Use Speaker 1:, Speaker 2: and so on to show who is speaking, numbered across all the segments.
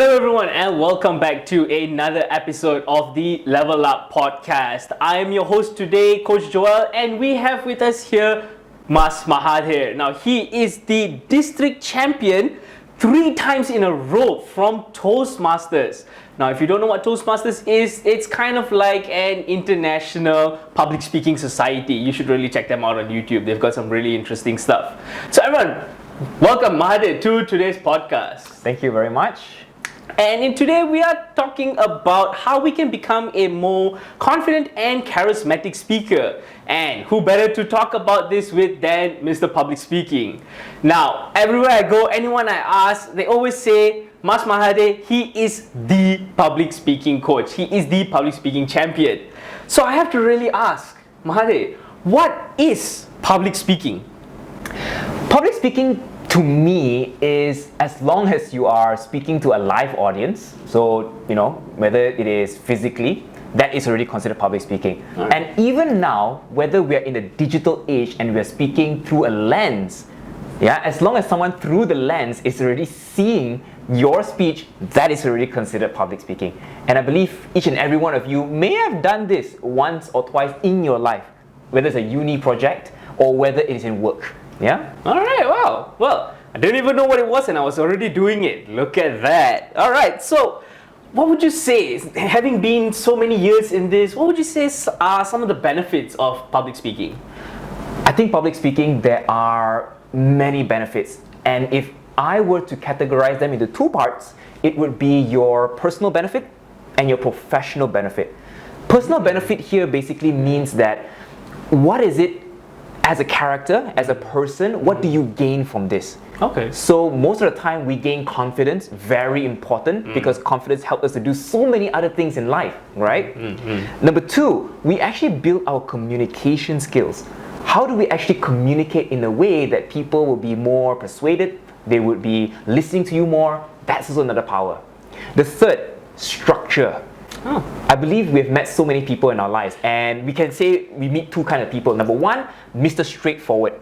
Speaker 1: Hello everyone and welcome back to another episode of the Level Up podcast. I am your host today, Coach Joel, and we have with us here Mas Mahathir. Now he is the district champion 3 times in a row from Toastmasters. Now if you don't know what Toastmasters is, it's kind of like an international public speaking society. You should really check them out on YouTube. They've got some really interesting stuff. So everyone, welcome Mahathir to today's podcast.
Speaker 2: Thank you very much.
Speaker 1: And in today we are talking about how we can become a more confident and charismatic speaker. And who better to talk about this with than Mr. Public Speaking. Now, everywhere I go, anyone I ask, they always say, Mas Mahathir, he is the public speaking coach. He is the public speaking champion. So I have to really ask, Mahathir, what is public speaking?
Speaker 2: Public speaking to me is as long as you are speaking to a live audience, so whether it is physically, that is already considered public speaking. Right. And even now, whether we are in the digital age and we are speaking through a lens, as long as someone through the lens is already seeing your speech, that is already considered public speaking. And I believe each and every one of you may have done this once or twice in your life, whether it's a uni project or whether it is in work. Yeah?
Speaker 1: Alright, wow. Well, I didn't even know what it was and I was already doing it. Look at that. Alright, so what would you say, having been so many years in this, what would you say are some of the benefits of public speaking?
Speaker 2: I think public speaking, there are many benefits. And if I were to categorize them into 2 parts, it would be your personal benefit and your professional benefit. Personal benefit here basically means that what is it as a character, as a person, what do you gain from this?
Speaker 1: Okay.
Speaker 2: So most of the time we gain confidence, very important, because confidence helps us to do so many other things in life, right? Number 2, we actually build our communication skills. How do we actually communicate in a way that people will be more persuaded, they would be listening to you more? That's also another power. The third, structure. I believe we've met so many people in our lives, and we can say we meet 2 kind of people. Number 1, Mr. Straightforward,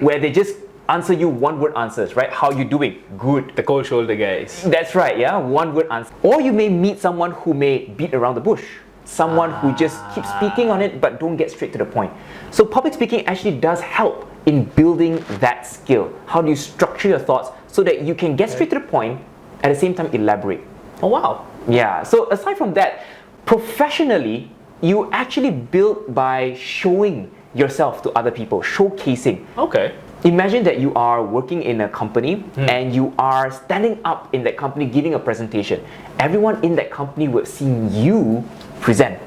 Speaker 2: where they just answer you one-word answers, right? How you doing? Good.
Speaker 1: The cold shoulder guys.
Speaker 2: That's right, yeah, one-word answer. Or you may meet someone who may beat around the bush, someone who just keeps speaking on it but don't get straight to the point. So public speaking actually does help in building that skill. How do you structure your thoughts so that you can get straight to the point, at the same time elaborate?
Speaker 1: Oh wow.
Speaker 2: Yeah, so aside from that, professionally, you actually build by showing yourself to other people, showcasing.
Speaker 1: Okay.
Speaker 2: Imagine that you are working in a company and you are standing up in that company giving a presentation. Everyone in that company will see you present.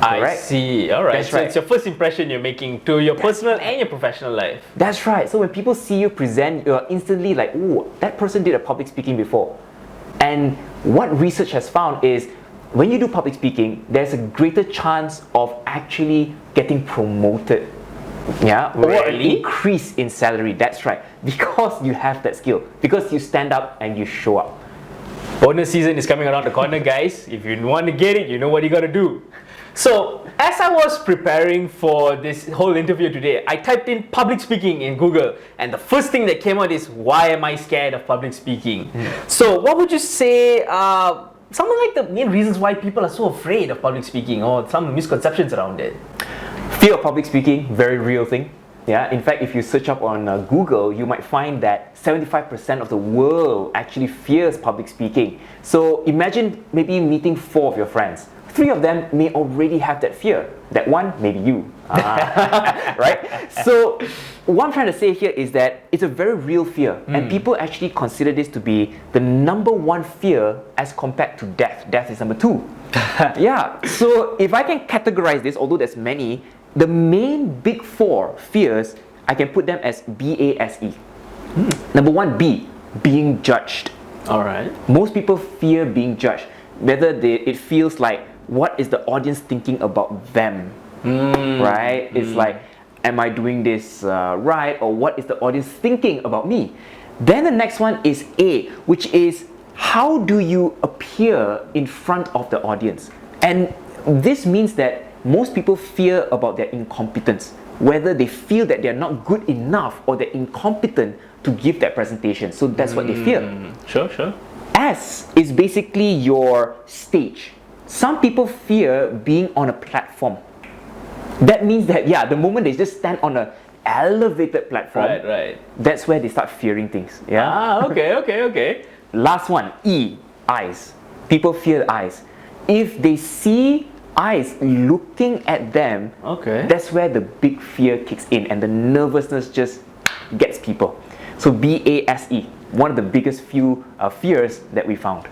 Speaker 1: I see. Alright.
Speaker 2: That's
Speaker 1: So
Speaker 2: right.
Speaker 1: it's your first impression you're making to your personal and your professional life.
Speaker 2: That's right. So when people see you present, you're instantly like, oh, that person did a public speaking before. And what research has found is when you do public speaking, there's a greater chance of actually getting promoted. Yeah, or an
Speaker 1: Really?
Speaker 2: increase in salary. That's right, because you have that skill, because you stand up and you show up.
Speaker 1: Bonus season is coming around the corner, guys. If you want to get it, you know what you got to do. So, as I was preparing for this whole interview today, I typed in public speaking in Google, and the first thing that came out is, why am I scared of public speaking? So, what would you say something like the main reasons why people are so afraid of public speaking, or some misconceptions around it?
Speaker 2: Fear of public speaking, very real thing. Yeah, in fact, if you search up on Google, you might find that 75% of the world actually fears public speaking. So imagine maybe meeting 4 of your friends. 3 of them may already have that fear. That one, maybe you. Right? So what I'm trying to say here is that it's a very real fear, and people actually consider this to be the number 1 fear as compared to death. Death is number 2. Yeah, so if I can categorize this, although there's many, the main big 4 fears, I can put them as BASE. Number 1, B, being judged.
Speaker 1: Alright.
Speaker 2: Most people fear being judged, whether it feels like, what is the audience thinking about them? Right? It's like, am I doing this right? Or what is the audience thinking about me? Then the next one is A, which is, how do you appear in front of the audience? And this means that most people fear about their incompetence, whether they feel that they're not good enough or they're incompetent to give that presentation. So that's what they fear.
Speaker 1: Sure.
Speaker 2: S is basically your stage. Some people fear being on a platform. That means that, yeah, the moment they just stand on a elevated platform,
Speaker 1: Right.
Speaker 2: that's where they start fearing things. Yeah.
Speaker 1: Okay.
Speaker 2: Last one, E, eyes. People fear eyes. If they see eyes looking at them, that's where the big fear kicks in and the nervousness just gets people. So BASE, one of the biggest fears that we found.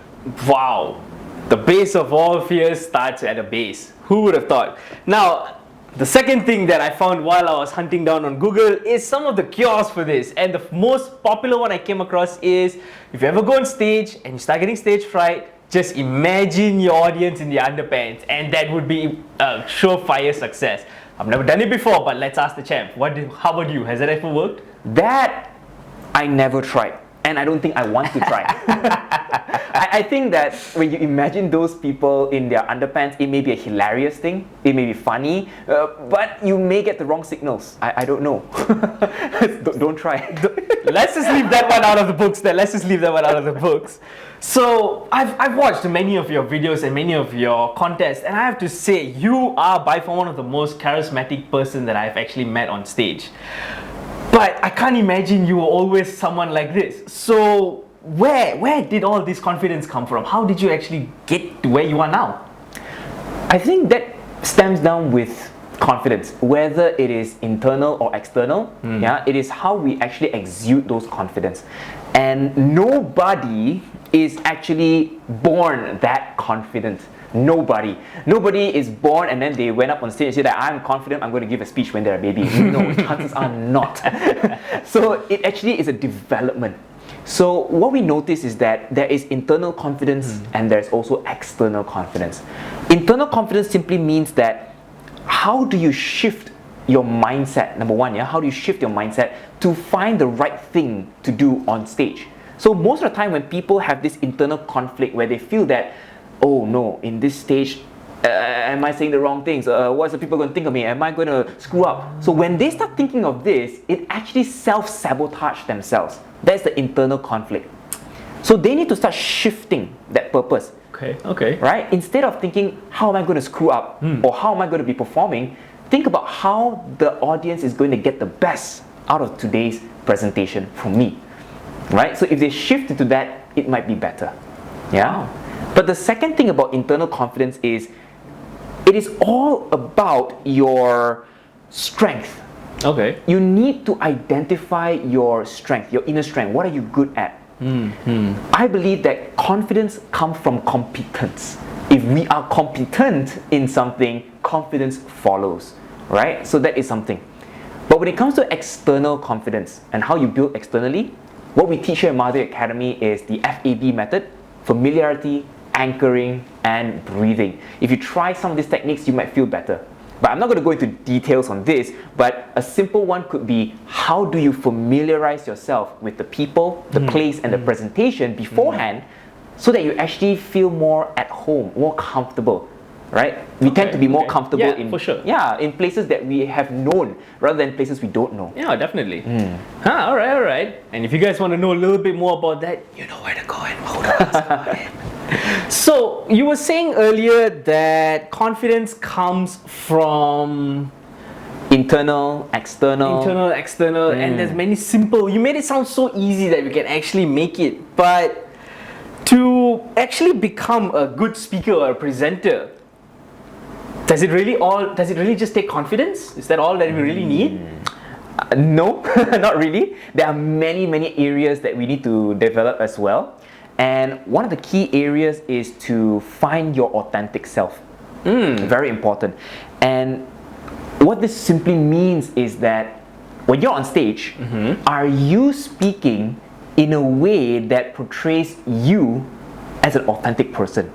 Speaker 1: Wow. The base of all fears starts at a base. Who would have thought? Now, the second thing that I found while I was hunting down on Google is some of the cures for this. And the most popular one I came across is, if you ever go on stage and you start getting stage fright, just imagine your audience in their underpants, and that would be a surefire success. I've never done it before, but let's ask the champ. How about you? Has that ever worked?
Speaker 2: That I never tried, and I don't think I want to try. I think that when you imagine those people in their underpants, it may be a hilarious thing, it may be funny, but you may get the wrong signals. I don't know. Don't try.
Speaker 1: Let's just leave that one out of the books then. Let's just leave that one out of the books. So I've watched many of your videos and many of your contests, and I have to say, you are by far one of the most charismatic person that I've actually met on stage. But I can't imagine you were always someone like this. So where did all this confidence come from? How did you actually get to where you are now?
Speaker 2: I think that stems down with confidence, whether it is internal or external. Yeah, it is how we actually exude those confidence. And nobody is actually born that confident. Nobody is born and then they went up on stage and said that I'm confident, I'm going to give a speech when they're a baby. No, chances are not. So it actually is a development. So what we notice is that there is internal confidence and there's also external confidence. Internal confidence simply means that how do you shift your mindset, number one, how do you shift your mindset to find the right thing to do on stage? So most of the time when people have this internal conflict where they feel that, oh no, in this stage, am I saying the wrong things? What's the people going to think of me? Am I going to screw up? So when they start thinking of this, it actually self-sabotage themselves. That's the internal conflict. So they need to start shifting that purpose.
Speaker 1: Okay.
Speaker 2: Right? Instead of thinking, how am I going to screw up? Or how am I going to be performing? Think about how the audience is going to get the best out of today's presentation from me. Right? So if they shift into that, it might be better. Yeah?
Speaker 1: Wow.
Speaker 2: But the second thing about internal confidence is, it is all about your strength.
Speaker 1: Okay.
Speaker 2: You need to identify your strength, your inner strength. What are you good at? I believe that confidence comes from competence. If we are competent in something, confidence follows, right? So that is something. But when it comes to external confidence and how you build externally, what we teach here at Madhuri Academy is the FAB method: familiarity, anchoring, and breathing. If you try some of these techniques, you might feel better. But I'm not going to go into details on this, but a simple one could be, how do you familiarize yourself with the people, the place, and the presentation beforehand, so that you actually feel more at home, more comfortable, right? We tend to be more comfortable in places that we have known rather than places we don't know.
Speaker 1: Yeah, definitely. All right. And if you guys want to know a little bit more about that, you know where to go and hold on. So you were saying earlier that confidence comes from
Speaker 2: internal, external,
Speaker 1: and there's many simple. You made it sound so easy that we can actually make it, but to actually become a good speaker or a presenter, does it really just take confidence? Is that all that we really need?
Speaker 2: No, not really. There are many areas that we need to develop as well. And one of the key areas is to find your authentic self. Very important. And what this simply means is that when you're on stage, are you speaking in a way that portrays you as an authentic person?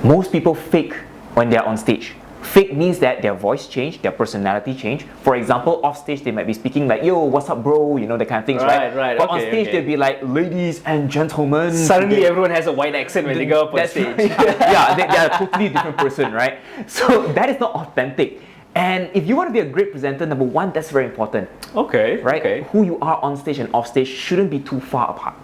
Speaker 2: Most people fake when they're on stage. Fake means that their voice changed, their personality changed. For example, off stage they might be speaking like, yo, what's up bro, you know, that kind of things, right? But on stage they'd be like, ladies and gentlemen.
Speaker 1: Suddenly everyone has a white accent when they go up on stage.
Speaker 2: Yeah, they are a totally different person, right? So that is not authentic. And if you want to be a great presenter, number one, that's very important. Right? Who you are on stage and off stage shouldn't be too far apart.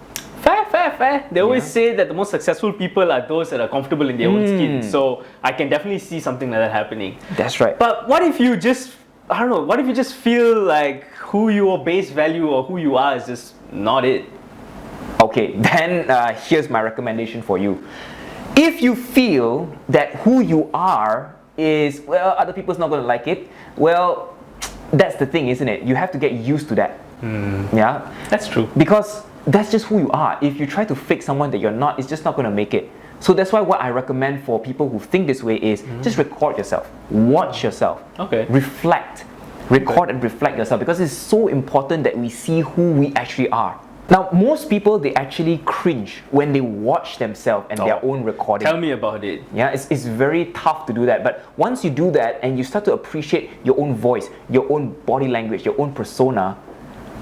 Speaker 1: fair. They always say that the most successful people are those that are comfortable in their own skin. So I can definitely see something like that happening.
Speaker 2: That's right.
Speaker 1: But what if you just, I don't know, what if you just feel like who your base value or who you are is just not it?
Speaker 2: Okay, then here's my recommendation for you. If you feel that who you are is, well, other people's not going to like it, well, that's the thing, isn't it? You have to get used to that. Yeah?
Speaker 1: That's true.
Speaker 2: Because that's just who you are. If you try to fake someone that you're not, it's just not going to make it. So that's why what I recommend for people who think this way is just record yourself, watch yourself, reflect, record and reflect yourself, because it's so important that we see who we actually are. Now, most people, they actually cringe when they watch themselves and their own recording.
Speaker 1: Tell me about it.
Speaker 2: Yeah, it's very tough to do that. But once you do that and you start to appreciate your own voice, your own body language, your own persona,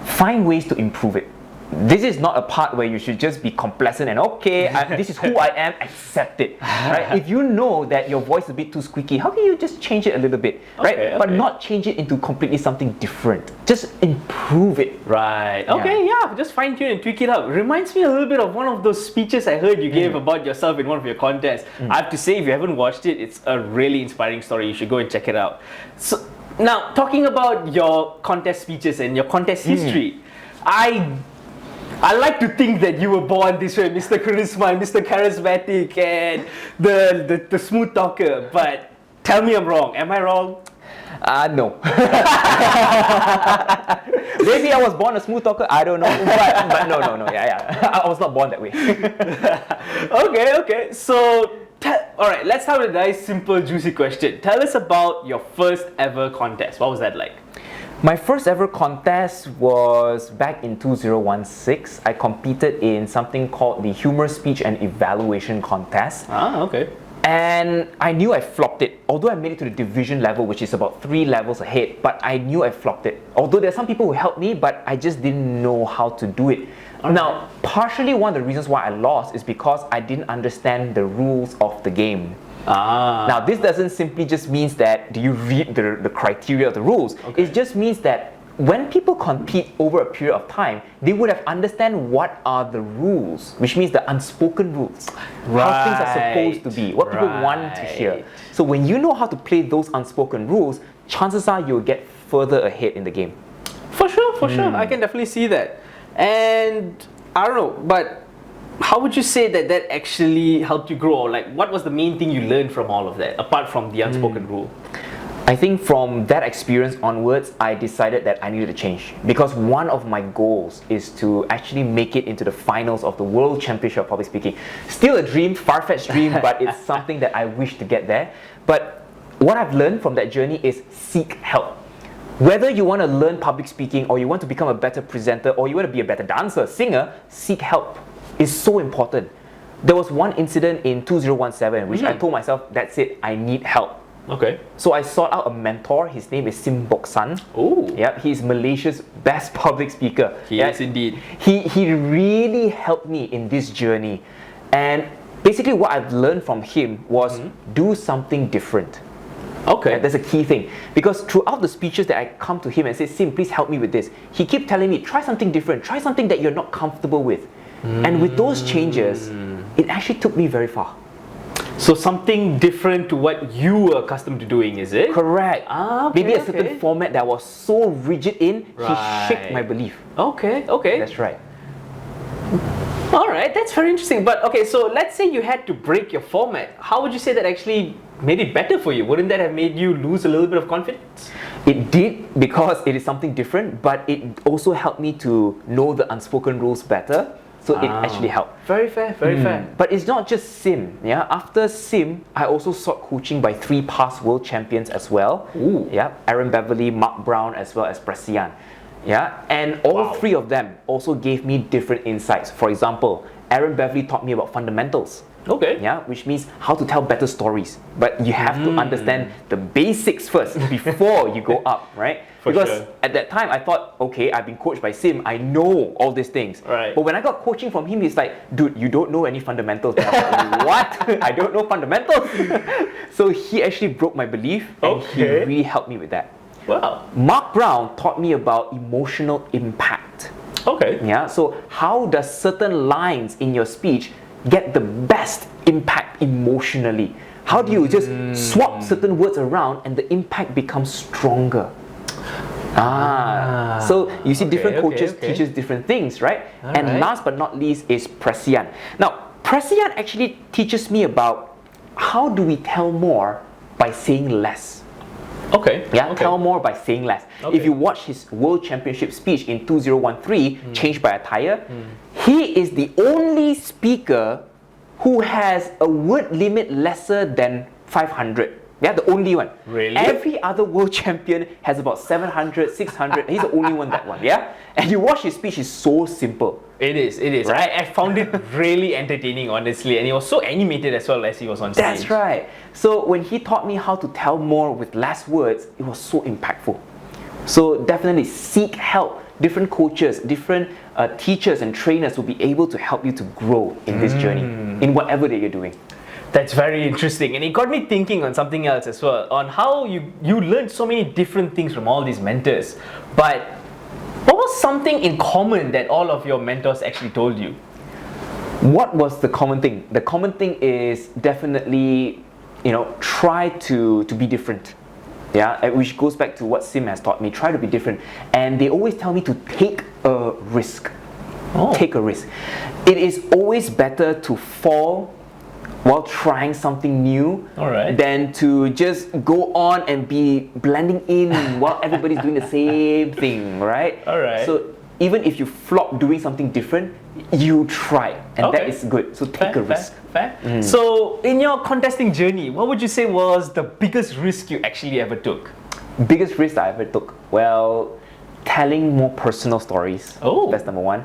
Speaker 2: find ways to improve it. This is not a part where you should just be complacent and okay, this is who I am, accept it. Right? If you know that your voice is a bit too squeaky, how can you just change it a little bit? Right? But not change it into completely something different. Just improve it.
Speaker 1: Right. Okay, yeah. Just fine tune and tweak it up. Reminds me a little bit of one of those speeches I heard you gave about yourself in one of your contests. I have to say, if you haven't watched it, it's a really inspiring story. You should go and check it out. So now, talking about your contest speeches and your contest history, I like to think that you were born this way, Mr. Charisma, Mr. Charismatic, and the smooth talker. But tell me I'm wrong. Am I wrong?
Speaker 2: No. Maybe I was born a smooth talker. I don't know. But no. Yeah. I was not born that way.
Speaker 1: Okay. So, all right. Let's start with a nice, simple, juicy question. Tell us about your first ever contest. What was that like?
Speaker 2: My first ever contest was back in 2016. I competed in something called the Humor Speech and Evaluation Contest.
Speaker 1: Okay.
Speaker 2: And I knew I flopped it. Although I made it to the division level, which is about 3 levels ahead, but I knew I flopped it. Although there are some people who helped me, but I just didn't know how to do it. Now, partially one of the reasons why I lost is because I didn't understand the rules of the game. Now, this doesn't simply just means that do you read the criteria of the rules. It just means that when people compete over a period of time, they would have understand what are the rules, which means the unspoken rules, how things are supposed to be, what people want to hear. So when you know how to play those unspoken rules, chances are you'll get further ahead in the game.
Speaker 1: For sure. I can definitely see that. And I don't know, but how would you say that actually helped you grow? Like, what was the main thing you learned from all of that, apart from the unspoken rule?
Speaker 2: I think from that experience onwards, I decided that I needed to change, because one of my goals is to actually make it into the finals of the World Championship of Public Speaking. Still a dream, far-fetched dream, but it's something that I wish to get there. But what I've learned from that journey is seek help. Whether you want to learn public speaking, or you want to become a better presenter, or you want to be a better dancer, singer, seek help. It's so important. There was one incident in 2017 which I told myself, that's it, I need help.
Speaker 1: Okay.
Speaker 2: So I sought out a mentor. His name is Sim Boksan.
Speaker 1: Oh.
Speaker 2: Yep, he's Malaysia's best public speaker.
Speaker 1: Yes, indeed.
Speaker 2: He really helped me in this journey. And basically what I've learned from him was do something different.
Speaker 1: Okay.
Speaker 2: And that's a key thing. Because throughout the speeches that I come to him and say, Sim, please help me with this, he kept telling me, try something different, try something that you're not comfortable with. And with those changes, it actually took me very far.
Speaker 1: So something different to what you were accustomed to doing, is it?
Speaker 2: Correct.
Speaker 1: Okay,
Speaker 2: Maybe a certain format that was so rigid in, he shook my belief.
Speaker 1: Okay.
Speaker 2: That's right.
Speaker 1: Alright, that's very interesting. But okay, so let's say you had to break your format. How would you say that actually made it better for you? Wouldn't that have made you lose a little bit of confidence?
Speaker 2: It did, because it is something different, but it also helped me to know the unspoken rules better. So it actually helped.
Speaker 1: Very fair, very fair.
Speaker 2: But it's not just Sim. Yeah, after Sim, I also sought coaching by 3 past world champions as well.
Speaker 1: Ooh.
Speaker 2: Yeah, Aaron Beverly, Mark Brown, as well as Prasian. Yeah, and all 3 of them also gave me different insights. For example, Aaron Beverly taught me about fundamentals.
Speaker 1: Okay.
Speaker 2: Yeah, which means how to tell better stories. But you have to understand the basics first before you go up, right? Because at that time I thought, okay, I've been coached by Sim, I know all these things.
Speaker 1: Right.
Speaker 2: But when I got coaching from him, he's like, dude, you don't know any fundamentals. And I was like, what? I don't know fundamentals. So he actually broke my belief, and he really helped me with that.
Speaker 1: Wow.
Speaker 2: Mark Brown taught me about emotional impact.
Speaker 1: Okay.
Speaker 2: Yeah, so how does certain lines in your speech get the best impact emotionally? How do you just swap certain words around and the impact becomes stronger? So you see, different coaches teaches different things, right? And last but not least is Presian. Now, Presian actually teaches me about how do we tell more by saying less. Tell more by saying less. If you watch his World Championship speech in 2013, Changed by Attire, he is the only speaker who has a word limit lesser than 500. Yeah, the only one.
Speaker 1: Really?
Speaker 2: Every other world champion has about 700, 600. He's the only one that one. Yeah? And you watch his speech, it's so simple.
Speaker 1: It is.
Speaker 2: Right?
Speaker 1: I found it really entertaining, honestly, and it was so animated as well as he was on stage.
Speaker 2: That's right. So when he taught me how to tell more with less words, it was so impactful. So definitely seek help. Different coaches, different teachers and trainers will be able to help you to grow in this journey, in whatever that you're doing.
Speaker 1: That's very interesting, and it got me thinking on something else as well, on how you learned so many different things from all these mentors. But what was something in common that all of your mentors actually told you?
Speaker 2: What was the common thing? The common thing is definitely, try to be different. Yeah, which goes back to what Sim has taught me. Try to be different, and they always tell me to take a risk. Take a risk. It is always better to fall while trying something new than to just go on and be blending in while everybody's doing the same thing, right? So even if you flop doing something different, you try, and that is good. So take a risk.
Speaker 1: Fair. So in your contesting journey, what would you say was the biggest risk you actually ever took?
Speaker 2: Biggest risk I ever took? Well, telling more personal stories. That's number one.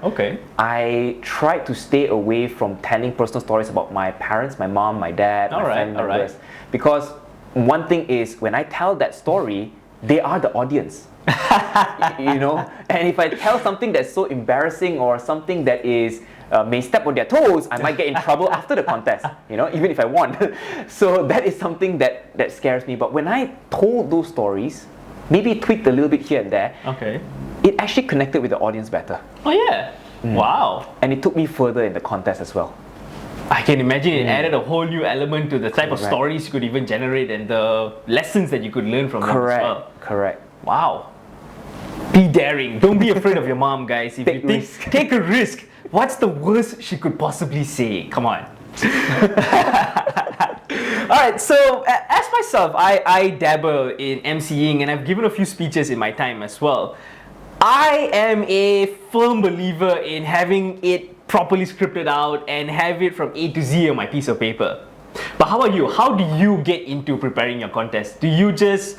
Speaker 2: I tried to stay away from telling personal stories about my parents, my mom, my dad, my family members. Because one thing is, when I tell that story, they are the audience. And if I tell something that's so embarrassing or something that is may step on their toes, I might get in trouble after the contest, even if I won. So that is something that scares me. But when I told those stories, maybe tweaked a little bit here and there, it actually connected with the audience better.
Speaker 1: Wow.
Speaker 2: And it took me further in the contest as well.
Speaker 1: I can imagine it added a whole new element to the type of stories you could even generate and the lessons that you could learn from them as well.
Speaker 2: Correct.
Speaker 1: Wow. Be daring. Don't be afraid of your mom, guys. If you think, take a risk. What's the worst she could possibly say? Come on. Alright, so as myself, I dabble in MCing and I've given a few speeches in my time as well. I am a firm believer in having it properly scripted out and have it from A to Z on my piece of paper. But how about you? How do you get into preparing your contest? Do you just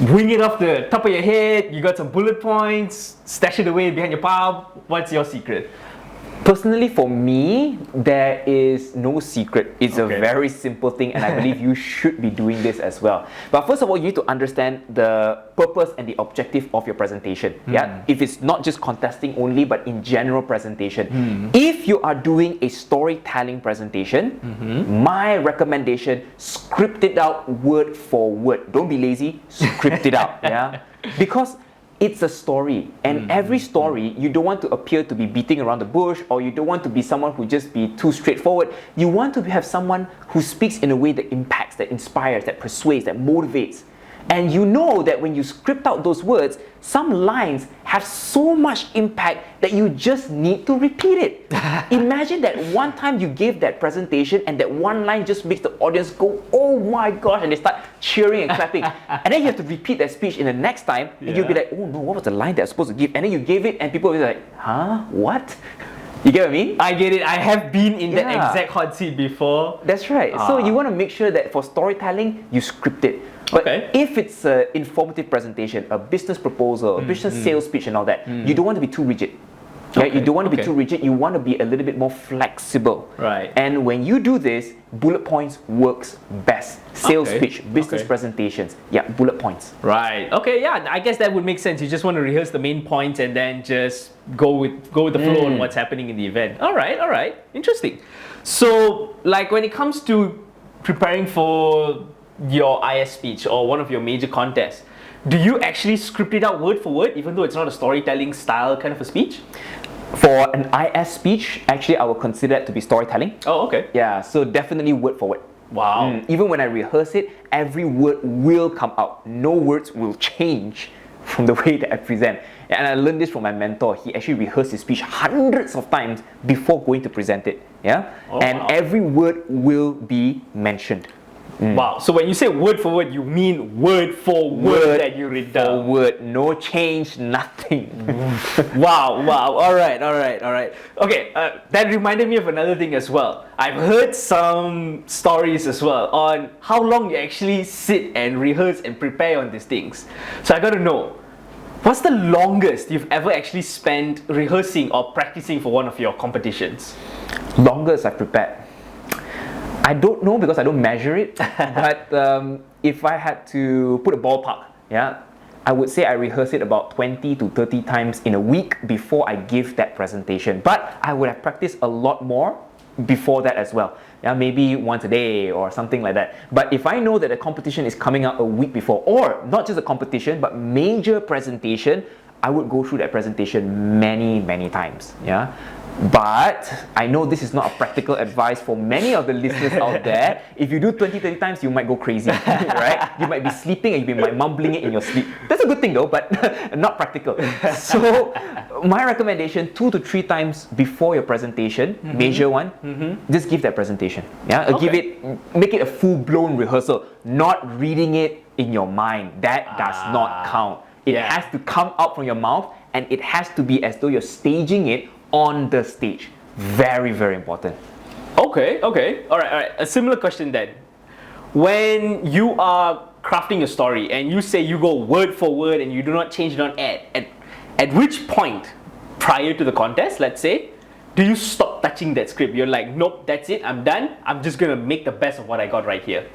Speaker 1: wing it off the top of your head? You got some bullet points, stash it away behind your pub? What's your secret?
Speaker 2: Personally, for me, there is no secret. It's a very simple thing, and I believe you should be doing this as well. But first of all, you need to understand the purpose and the objective of your presentation. Yeah, if it's not just contesting only, but in general presentation. If you are doing a storytelling presentation, my recommendation: script it out word for word. Don't be lazy. Script it out. Yeah, because it's a story, and every story, you don't want to appear to be beating around the bush, or you don't want to be someone who just be too straightforward. You want to have someone who speaks in a way that impacts, that inspires, that persuades, that motivates. And you know that when you script out those words, some lines have so much impact that you just need to repeat it. Imagine that one time you gave that presentation and that one line just makes the audience go, oh my gosh, and they start cheering and clapping. And then you have to repeat that speech in the next time, and you'll be like, oh no, what was the line that I was supposed to give? And then you gave it and people will be like, huh, what? You get what I mean?
Speaker 1: I get it. I have been in that exact hot seat before.
Speaker 2: That's right. So you want to make sure that for storytelling, you script it. But if it's an informative presentation, a business proposal, a business sales pitch and all that, you don't want to be too rigid. You don't want to be too rigid, you want to be a little bit more flexible. And when you do this, bullet points works best. Sales pitch, business presentations, bullet points.
Speaker 1: I guess that would make sense. You just want to rehearse the main points and then just go with the flow on what's happening in the event. Alright. Interesting. So, like when it comes to preparing for your IS speech or one of your major contests, do you actually script it out word for word, even though it's not a storytelling style kind of a speech?
Speaker 2: For an IS speech, actually, I would consider it to be storytelling.
Speaker 1: Oh, okay.
Speaker 2: Yeah, so definitely word for word.
Speaker 1: Wow.
Speaker 2: Even when I rehearse it, every word will come out. No words will change from the way that I present. And I learned this from my mentor. He actually rehearsed his speech hundreds of times before going to present it. Yeah, and
Speaker 1: wow.
Speaker 2: every word will be mentioned.
Speaker 1: Wow. So when you say word for word, you mean word for word that you read down.
Speaker 2: Word, no change, nothing.
Speaker 1: Wow. All right. Okay, that reminded me of another thing as well. I've heard some stories as well on how long you actually sit and rehearse and prepare on these things. So I got to know, what's the longest you've ever actually spent rehearsing or practicing for one of your competitions?
Speaker 2: Longest I've prepared. I don't know because I don't measure it, but if I had to put a ballpark, yeah, I would say I rehearse it about 20 to 30 times in a week before I give that presentation. But I would have practiced a lot more before that as well. Yeah, maybe once a day or something like that. But if I know that a competition is coming out a week before, or not just a competition, but major presentation, I would go through that presentation many times. Yeah. But I know this is not a practical advice for many of the listeners out there. If you do 20, 30 times, you might go crazy, right? You might be sleeping and you might be mumbling it in your sleep. That's a good thing though, but not practical. So my recommendation, 2 to 3 times before your presentation, major one, just give that presentation. Yeah, make it a full-blown rehearsal, not reading it in your mind. That does not count. It has to come out from your mouth, and it has to be as though you're staging it on the stage. Very important.
Speaker 1: Okay. All right. A similar question then. When you are crafting a story and you say you go word for word and you do not change it on at which point prior to the contest, let's say, do you stop touching that script? You're like, nope, that's it, I'm done. I'm just gonna make the best of what I got right here.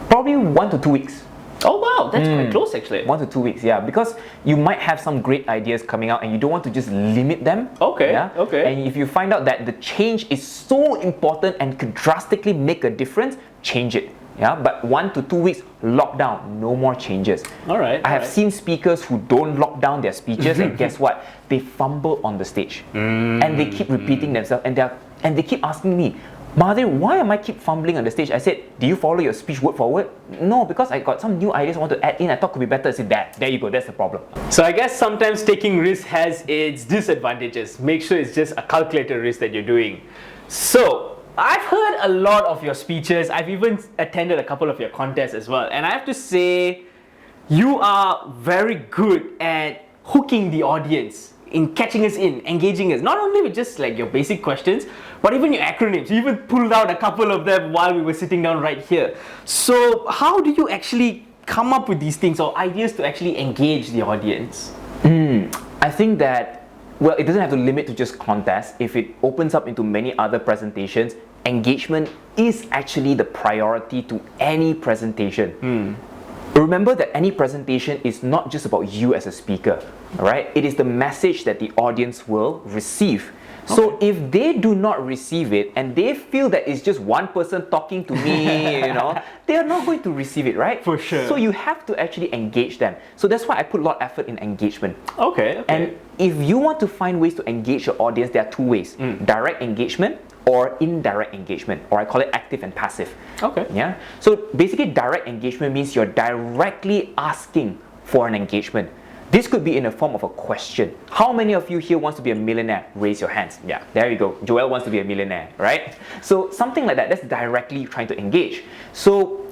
Speaker 2: Probably 1 to 2 weeks.
Speaker 1: Oh wow, that's quite close actually.
Speaker 2: 1 to 2 weeks, yeah, because you might have some great ideas coming out and you don't want to just limit them.
Speaker 1: Okay.
Speaker 2: And if you find out that the change is so important and could drastically make a difference, change it. Yeah, but 1 to 2 weeks, lock down, no more changes.
Speaker 1: All right.
Speaker 2: I have seen speakers who don't lock down their speeches, and guess what? They fumble on the stage, and they keep repeating themselves, and they keep asking me, Mahathir, why am I keep fumbling on the stage? I said, do you follow your speech word for word? No, because I got some new ideas I want to add in. I thought could be better. I said, there you go, that's the problem.
Speaker 1: So I guess sometimes taking risks has its disadvantages. Make sure it's just a calculated risk that you're doing. So I've heard a lot of your speeches. I've even attended a couple of your contests as well. And I have to say, you are very good at hooking the audience, in catching us in, engaging us, not only with just like your basic questions, but even your acronyms. You even pulled out a couple of them while we were sitting down right here. So how do you actually come up with these things or ideas to actually engage the audience?
Speaker 2: I think that, well, it doesn't have to limit to just contests. If it opens up into many other presentations, engagement is actually the priority to any presentation. Remember that any presentation is not just about you as a speaker, right? It is the message that the audience will receive. So if they do not receive it and they feel that it's just one person talking to me, they are not going to receive it, right?
Speaker 1: For sure.
Speaker 2: So you have to actually engage them. So that's why I put a lot of effort in engagement.
Speaker 1: Okay.
Speaker 2: And if you want to find ways to engage your audience, there are 2 ways. Direct engagement or indirect engagement, or I call it active and passive.
Speaker 1: Okay.
Speaker 2: Yeah. So basically, direct engagement means you're directly asking for an engagement. This could be in the form of a question. How many of you here wants to be a millionaire? Raise your hands. Yeah, there you go. Joel wants to be a millionaire, right? So something like that, that's directly trying to engage. So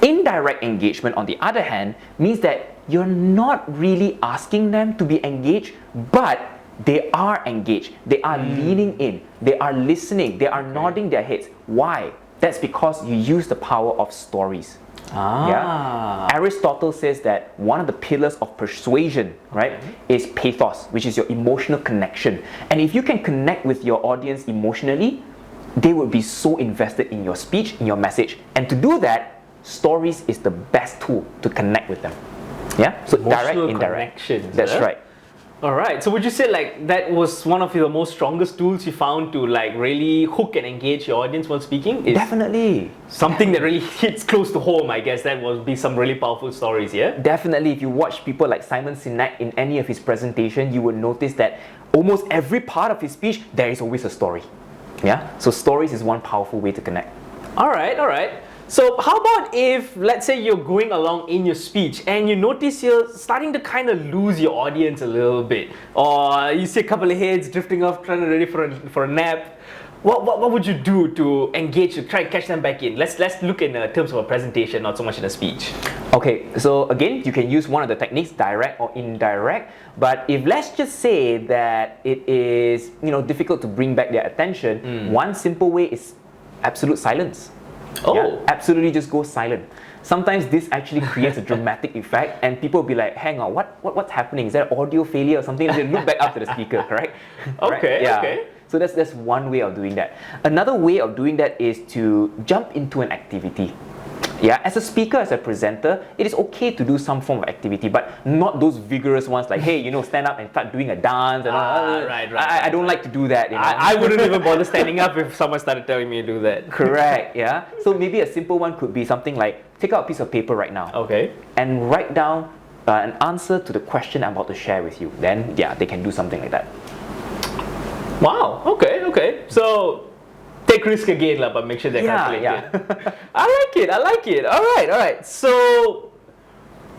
Speaker 2: indirect engagement, on the other hand, means that you're not really asking them to be engaged, but they are engaged. They are leaning in. They are listening. They are nodding their heads. Why? That's because you use the power of stories. Yeah? Aristotle says that one of the pillars of persuasion, right, is pathos, which is your emotional connection. And if you can connect with your audience emotionally, they will be so invested in your speech, in your message. And to do that, stories is the best tool to connect with them. Yeah? So
Speaker 1: Emotional
Speaker 2: direct, indirect.
Speaker 1: connections,
Speaker 2: That's right.
Speaker 1: All right. So would you say like that was one of the most strongest tools you found to like really hook and engage your audience while speaking? Is
Speaker 2: Definitely.
Speaker 1: something that really hits close to home, I guess that would be some really powerful stories, yeah?
Speaker 2: Definitely, if you watch people like Simon Sinek in any of his presentation, you will notice that almost every part of his speech, there is always a story. Yeah? So stories is one powerful way to connect.
Speaker 1: All right, all right. So how about if, let's say you're going along in your speech and you notice you're starting to kind of lose your audience a little bit, or you see a couple of heads drifting off, trying to ready for a nap. What would you do to engage, to try and catch them back in? Let's look in terms of a presentation, not so much in a speech.
Speaker 2: Okay, so again, you can use one of the techniques, direct or indirect. But if let's just say that it is difficult to bring back their attention, one simple way is absolute silence.
Speaker 1: Oh.
Speaker 2: Yeah, absolutely, just go silent. Sometimes this actually creates a dramatic effect, and people will be like, "Hang on, what's happening? Is there audio failure or something?" And they look back up to the speaker, correct?
Speaker 1: Okay,
Speaker 2: right? Yeah.
Speaker 1: okay.
Speaker 2: So that's one way of doing that. Another way of doing that is to jump into an activity. Yeah, as a speaker, as a presenter, it is okay to do some form of activity, but not those vigorous ones like, hey, stand up and start doing a dance and all.
Speaker 1: Right.
Speaker 2: I don't like to do that.
Speaker 1: I wouldn't even bother standing up if someone started telling me to do that.
Speaker 2: Correct, yeah. So maybe a simple one could be something like, take out a piece of paper right now.
Speaker 1: Okay.
Speaker 2: And write down an answer to the question I'm about to share with you. Then, yeah, they can do something like that.
Speaker 1: Wow, okay. So, take risk again, but make sure they're calculated.
Speaker 2: Yeah.
Speaker 1: I like it. All right. So,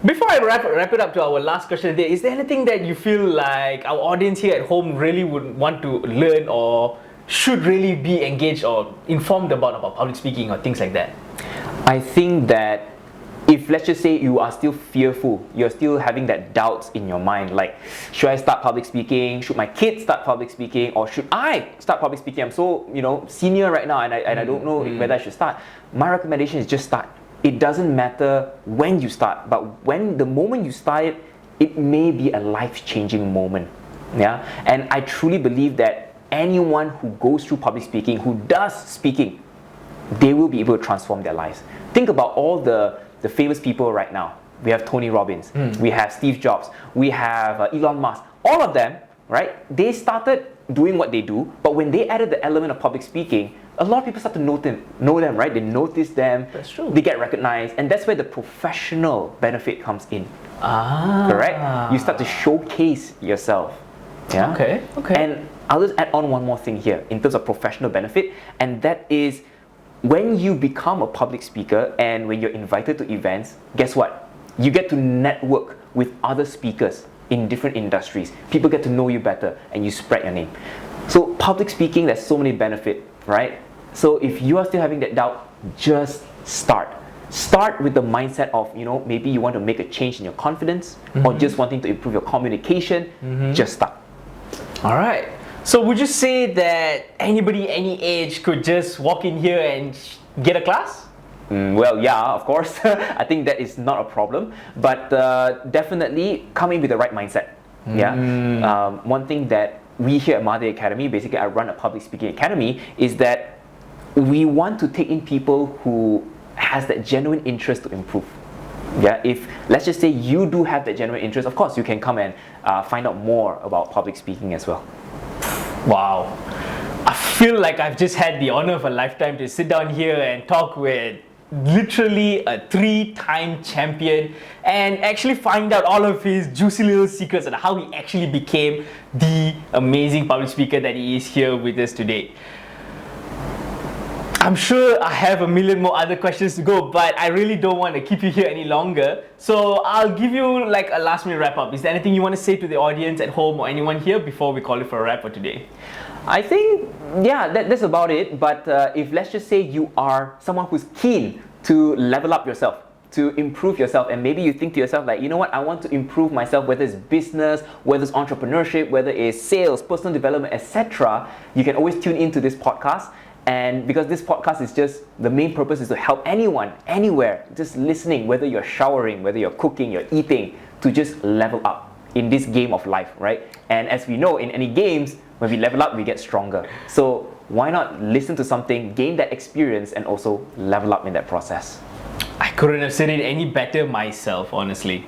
Speaker 1: before I wrap it up to our last question today, is there anything that you feel like our audience here at home really would want to learn or should really be engaged or informed about public speaking or things like that?
Speaker 2: I think that if let's just say you are still fearful, you're still having that doubts in your mind, like, should I start public speaking? Should my kids start public speaking? Or should I start public speaking? I'm so, senior right now and I don't know whether I should start. My recommendation is just start. It doesn't matter when you start, but the moment you start it, it may be a life-changing moment. Yeah? And I truly believe that anyone who goes through public speaking, who does speaking, they will be able to transform their lives. Think about all the famous people right now. We have Tony Robbins, we have Steve Jobs, we have Elon Musk. All of them, right? They started doing what they do, but when they added the element of public speaking, a lot of people start to know them, right? They notice them.
Speaker 1: That's true.
Speaker 2: They get recognized, and that's where the professional benefit comes in. Correct? You start to showcase yourself. Yeah.
Speaker 1: Okay.
Speaker 2: And I'll just add on one more thing here in terms of professional benefit, and that is when you become a public speaker and when you're invited to events, guess what? You get to network with other speakers in different industries. People get to know you better and you spread your name. So public speaking, there's so many benefits, right? So if you are still having that doubt, just start. Start with the mindset of, maybe you want to make a change in your confidence or just wanting to improve your communication. Just start.
Speaker 1: All right. So would you say that anybody, any age could just walk in here and get a class?
Speaker 2: Well, yeah, of course. I think that is not a problem, but definitely come in with the right mindset. Yeah. One thing that we here at Mahade Academy, basically I run a public speaking academy, is that we want to take in people who has that genuine interest to improve. Yeah, if let's just say you do have that genuine interest, of course you can come and find out more about public speaking as well.
Speaker 1: Wow. I feel like I've just had the honor of a lifetime to sit down here and talk with literally a 3-time champion and actually find out all of his juicy little secrets and how he actually became the amazing public speaker that he is here with us today. I'm sure I have a million more other questions to go, but I really don't want to keep you here any longer. So I'll give you like a last minute wrap up. Is there anything you want to say to the audience at home or anyone here before we call it for a wrap for today?
Speaker 2: I think, yeah, that's about it. But if let's just say you are someone who's keen to level up yourself, to improve yourself, and maybe you think to yourself like, you know what, I want to improve myself, whether it's business, whether it's entrepreneurship, whether it's sales, personal development, etc., you can always tune into this podcast. And because this podcast is just, the main purpose is to help anyone, anywhere, just listening, whether you're showering, whether you're cooking, you're eating, to just level up in this game of life, right? And as we know, in any games, when we level up, we get stronger. So why not listen to something, gain that experience, and also level up in that process?
Speaker 1: I couldn't have said it any better myself, honestly.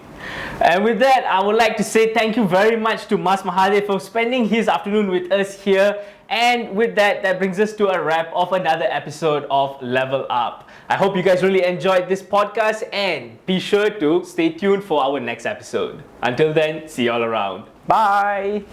Speaker 1: And with that, I would like to say thank you very much to Mas Mahathir for spending his afternoon with us here. And with that, that brings us to a wrap of another episode of Level Up. I hope you guys really enjoyed this podcast, and be sure to stay tuned for our next episode. Until then, see you all around.
Speaker 2: Bye!